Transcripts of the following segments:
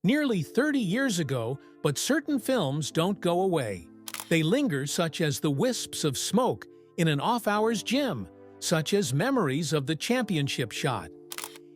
nearly 30 years ago, but certain films don't go away. They linger, such as the wisps of smoke in an off-hours gym, such as memories of the championship shot.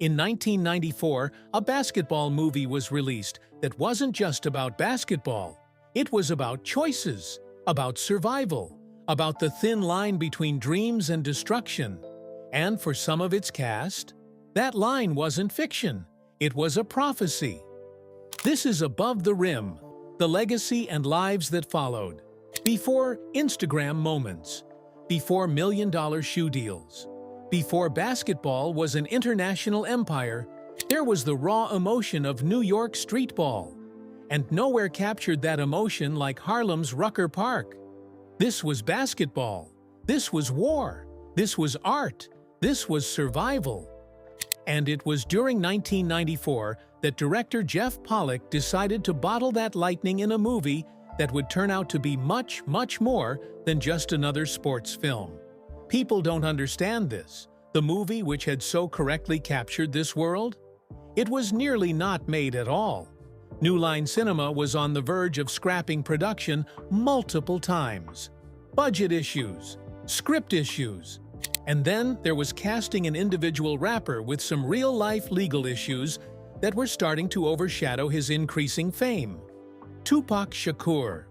In 1994, a basketball movie was released that wasn't just about basketball. It was about choices, about survival, about the thin line between dreams and destruction. And for some of its cast, that line wasn't fiction, it was a prophecy. This is Above the Rim, the legacy and lives that followed. Before Instagram moments, before million-dollar shoe deals, before basketball was an international empire, there was the raw emotion of New York street ball. And nowhere captured that emotion like Harlem's Rucker Park. This was basketball. This was war. This was art. This was survival. And it was during 1994 that director Jeff Pollock decided to bottle that lightning in a movie that would turn out to be much, much more than just another sports film. People don't understand this. The movie which had so correctly captured this world? It was nearly not made at all. New Line Cinema was on the verge of scrapping production multiple times. Budget issues, script issues, and then there was casting an individual rapper with some real-life legal issues that were starting to overshadow his increasing fame. Tupac Shakur.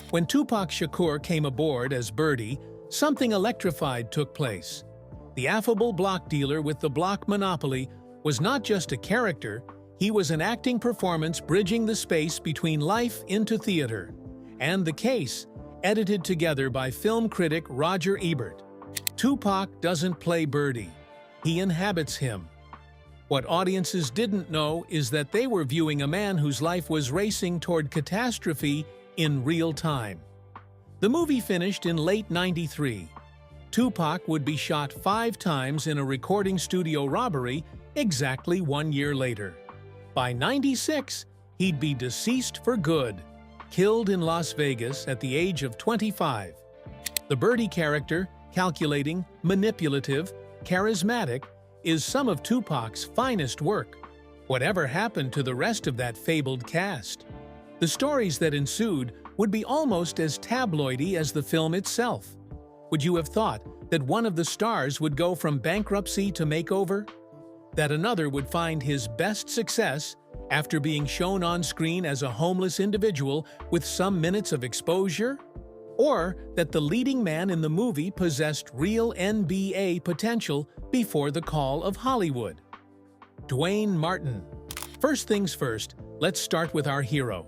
When Tupac Shakur came aboard as Birdie, something electrified took place. The affable block dealer with the block monopoly was not just a character, he was an acting performance bridging the space between life into theater. And The Case, edited together by film critic Roger Ebert. Tupac doesn't play Birdie, he inhabits him. What audiences didn't know is that they were viewing a man whose life was racing toward catastrophe in real time. The movie finished in late '93. Tupac would be shot 5 times in a recording studio robbery exactly 1 year later. By '96, he'd be deceased for good, killed in Las Vegas at the age of 25. The Birdie character, calculating, manipulative, charismatic, is some of Tupac's finest work. Whatever happened to the rest of that fabled cast? The stories that ensued would be almost as tabloidy as the film itself. Would you have thought that one of the stars would go from bankruptcy to makeover? That another would find his best success after being shown on screen as a homeless individual with some minutes of exposure? Or that the leading man in the movie possessed real NBA potential before the call of Hollywood? Duane Martin. First things first, let's start with our hero.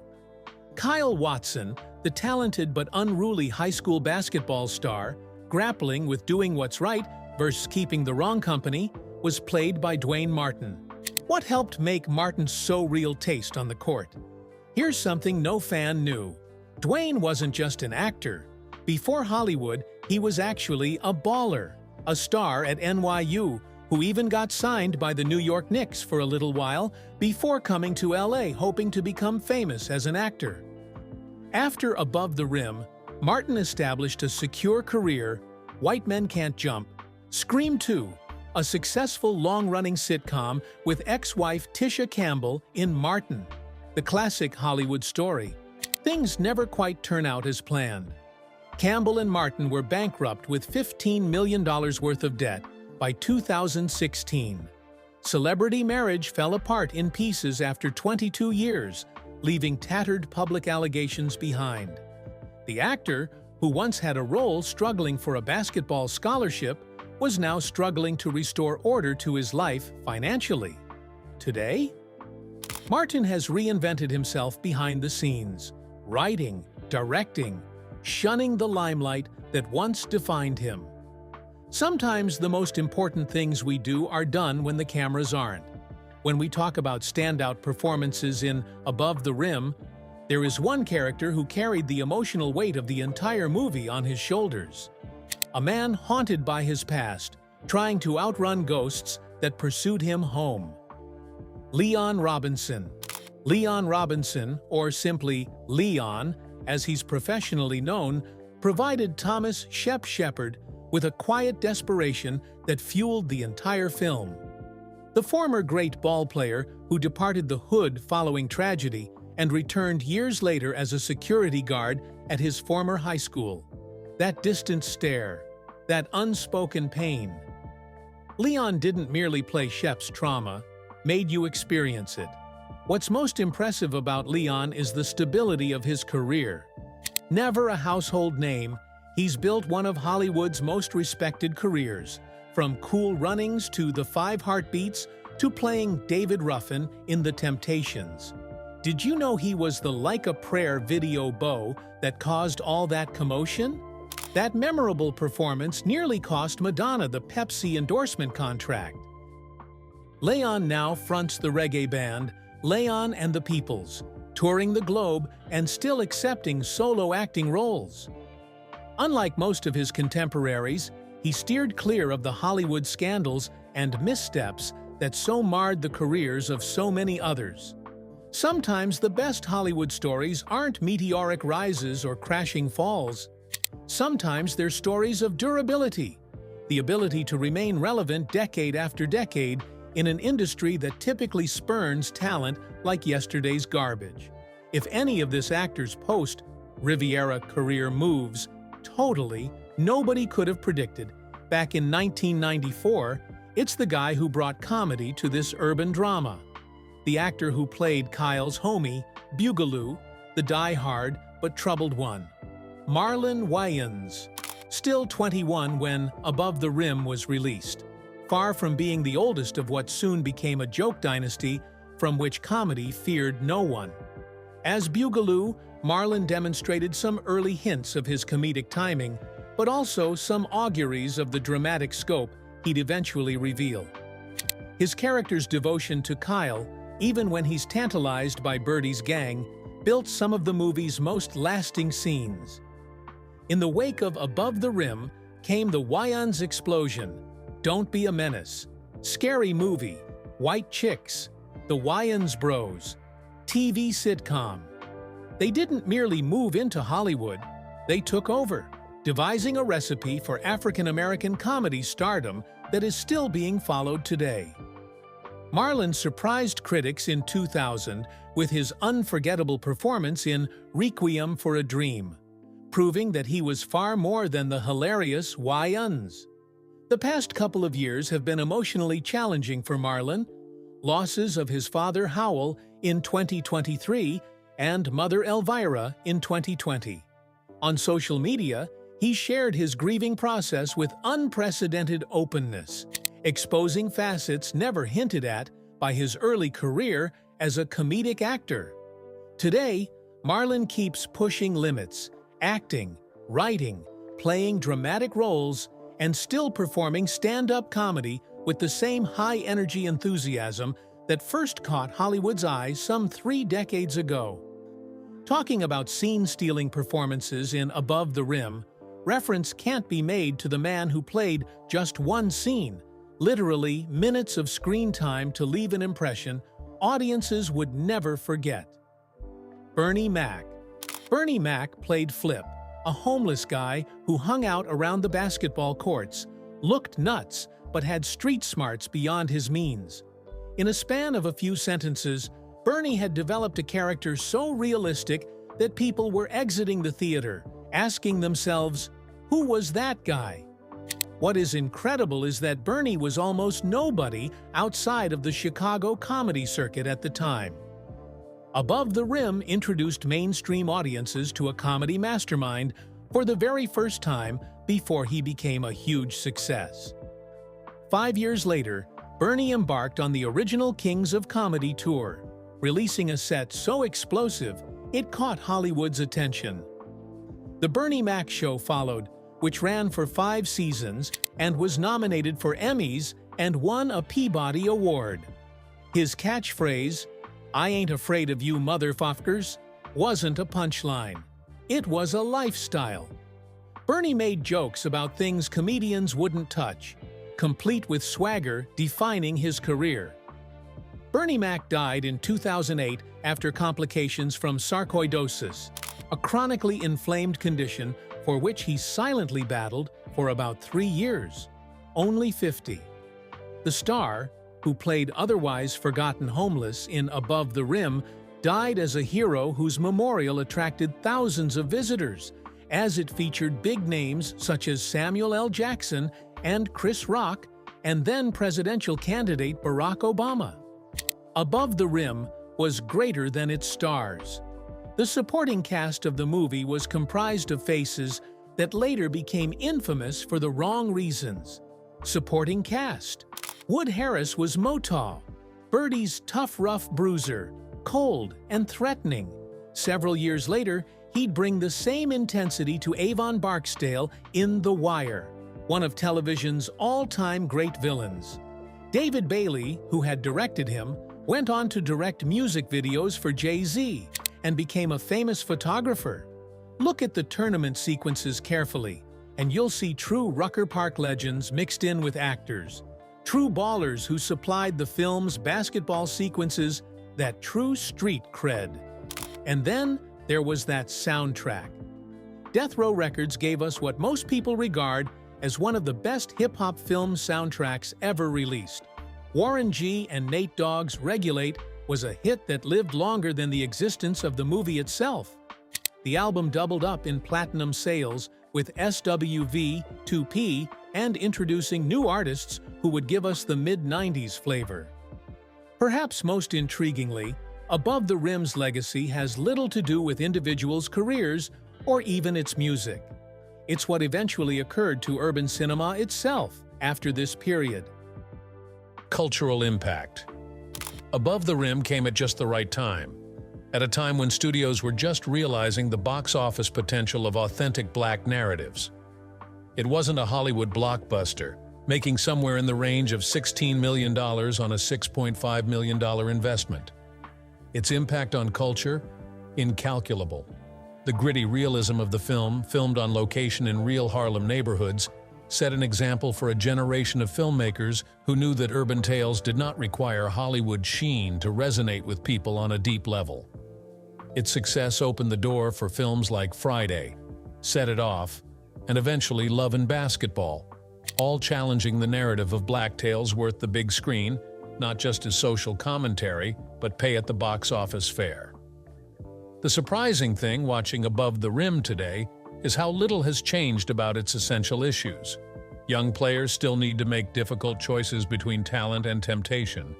Kyle Watson, the talented but unruly high school basketball star, grappling with doing what's right versus keeping the wrong company, was played by Duane Martin. What helped make Martin so real taste on the court? Here's something no fan knew. Duane wasn't just an actor. Before Hollywood, he was actually a baller, a star at NYU, who even got signed by the New York Knicks for a little while before coming to LA hoping to become famous as an actor. After Above the Rim, Martin established a secure career, White Men Can't Jump, Scream 2, a successful long-running sitcom with ex-wife Tisha Campbell in Martin, the classic Hollywood story. Things never quite turn out as planned. Campbell and Martin were bankrupt with $15 million worth of debt by 2016. Celebrity marriage fell apart in pieces after 22 years, leaving tattered public allegations behind. The actor, who once had a role struggling for a basketball scholarship, was now struggling to restore order to his life financially. Today, Martin has reinvented himself behind the scenes, writing, directing, shunning the limelight that once defined him. Sometimes the most important things we do are done when the cameras aren't. When we talk about standout performances in Above the Rim, there is one character who carried the emotional weight of the entire movie on his shoulders. A man haunted by his past, trying to outrun ghosts that pursued him home. Leon Robinson. Leon Robinson, or simply Leon, as he's professionally known, provided Thomas "Shep" Shepard with a quiet desperation that fueled the entire film. The former great ball player who departed the hood following tragedy and returned years later as a security guard at his former high school. That distant stare, that unspoken pain. Leon didn't merely play Shep's trauma, made you experience it. What's most impressive about Leon is the stability of his career. Never a household name, he's built one of Hollywood's most respected careers, from Cool Runnings to The Five Heartbeats to playing David Ruffin in The Temptations. Did you know he was the Like a Prayer video beau that caused all that commotion? That memorable performance nearly cost Madonna the Pepsi endorsement contract. Leon now fronts the reggae band Leon and the Peoples, touring the globe and still accepting solo acting roles. Unlike most of his contemporaries, he steered clear of the Hollywood scandals and missteps that so marred the careers of so many others. Sometimes the best Hollywood stories aren't meteoric rises or crashing falls. Sometimes they're stories of durability, the ability to remain relevant decade after decade in an industry that typically spurns talent like yesterday's garbage. If any of this actor's post-Riviera career moves totally nobody could have predicted back in 1994, it's the guy who brought comedy to this urban drama. The actor who played Kyle's homie, Boogaloo, the die-hard but troubled one. Marlon Wayans, still 21 when Above the Rim was released, far from being the oldest of what soon became a joke dynasty from which comedy feared no one. As Boogaloo, Marlon demonstrated some early hints of his comedic timing, but also some auguries of the dramatic scope he'd eventually reveal. His character's devotion to Kyle, even when he's tantalized by Birdie's gang, built some of the movie's most lasting scenes. In the wake of Above the Rim came the Wayans explosion, Don't Be a Menace, Scary Movie, White Chicks, The Wayans Bros, TV sitcom. They didn't merely move into Hollywood, they took over, devising a recipe for African-American comedy stardom that is still being followed today. Marlon surprised critics in 2000 with his unforgettable performance in Requiem for a Dream, proving that he was far more than the hilarious Wayans. The past couple of years have been emotionally challenging for Marlon. Losses of his father Howell in 2023 and mother Elvira in 2020. On social media, he shared his grieving process with unprecedented openness, exposing facets never hinted at by his early career as a comedic actor. Today, Marlon keeps pushing limits, acting, writing, playing dramatic roles, and still performing stand-up comedy with the same high-energy enthusiasm that first caught Hollywood's eye some 3 decades ago. Talking about scene-stealing performances in Above the Rim, reference can't be made to the man who played just one scene, literally minutes of screen time to leave an impression audiences would never forget. Bernie Mac. Bernie Mac played Flip, a homeless guy who hung out around the basketball courts, looked nuts, but had street smarts beyond his means. In a span of a few sentences, Bernie had developed a character so realistic that people were exiting the theater, asking themselves, who was that guy? What is incredible is that Bernie was almost nobody outside of the Chicago comedy circuit at the time. Above the Rim introduced mainstream audiences to a comedy mastermind for the very first time before he became a huge success. 5 years later, Bernie embarked on the original Kings of Comedy tour, releasing a set so explosive it caught Hollywood's attention. The Bernie Mac Show followed, which ran for 5 seasons and was nominated for Emmys and won a Peabody Award. His catchphrase, "I ain't afraid of you motherfuckers," wasn't a punchline. It was a lifestyle. Bernie made jokes about things comedians wouldn't touch, complete with swagger defining his career. Bernie Mac died in 2008 after complications from sarcoidosis, a chronically inflamed condition for which he silently battled for about 3 years, only 50. The star, who played otherwise forgotten homeless in Above the Rim, died as a hero whose memorial attracted thousands of visitors, as it featured big names such as Samuel L. Jackson and Chris Rock, and then presidential candidate Barack Obama. Above the Rim was greater than its stars. The supporting cast of the movie was comprised of faces that later became infamous for the wrong reasons. Supporting cast: Wood Harris was Motaw, Birdie's tough rough bruiser, cold and threatening. Several years later, he'd bring the same intensity to Avon Barksdale in The Wire, one of television's all-time great villains. David Bailey, who had directed him, went on to direct music videos for Jay-Z and became a famous photographer. Look at the tournament sequences carefully, and you'll see true Rucker Park legends mixed in with actors. True ballers who supplied the film's basketball sequences that true street cred. And then there was that soundtrack. Death Row Records gave us what most people regard as one of the best hip-hop film soundtracks ever released. Warren G. and Nate Dogg's Regulate was a hit that lived longer than the existence of the movie itself. The album doubled up in platinum sales, with SWV, 2P, and introducing new artists who would give us the mid-90s flavor. Perhaps most intriguingly, Above the Rim's legacy has little to do with individuals' careers or even its music. It's what eventually occurred to urban cinema itself after this period. Cultural impact. Above the Rim came at just the right time, at a time when studios were just realizing the box office potential of authentic black narratives. It wasn't a Hollywood blockbuster, making somewhere in the range of $16 million on a $6.5 million investment. Its impact on culture? Incalculable. The gritty realism of the film, filmed on location in real Harlem neighborhoods, set an example for a generation of filmmakers who knew that urban tales did not require Hollywood sheen to resonate with people on a deep level. Its success opened the door for films like Friday, Set It Off, and eventually Love and Basketball, all challenging the narrative of black tales worth the big screen, not just as social commentary, but pay at the box office fare. The surprising thing watching Above the Rim today is how little has changed about its essential issues. Young players still need to make difficult choices between talent and temptation.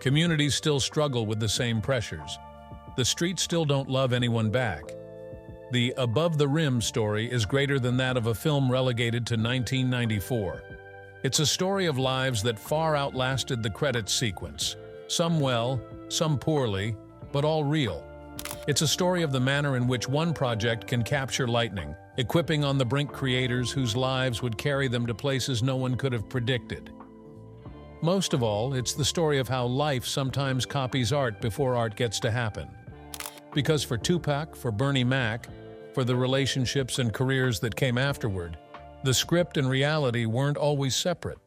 Communities still struggle with the same pressures. The streets still don't love anyone back. The Above the Rim story is greater than that of a film relegated to 1994. It's a story of lives that far outlasted the credits sequence. Some well, some poorly, but all real. It's a story of the manner in which one project can capture lightning, equipping on the brink creators whose lives would carry them to places no one could have predicted. Most of all, it's the story of how life sometimes copies art before art gets to happen. Because for Tupac, for Bernie Mac, for the relationships and careers that came afterward, the script and reality weren't always separate.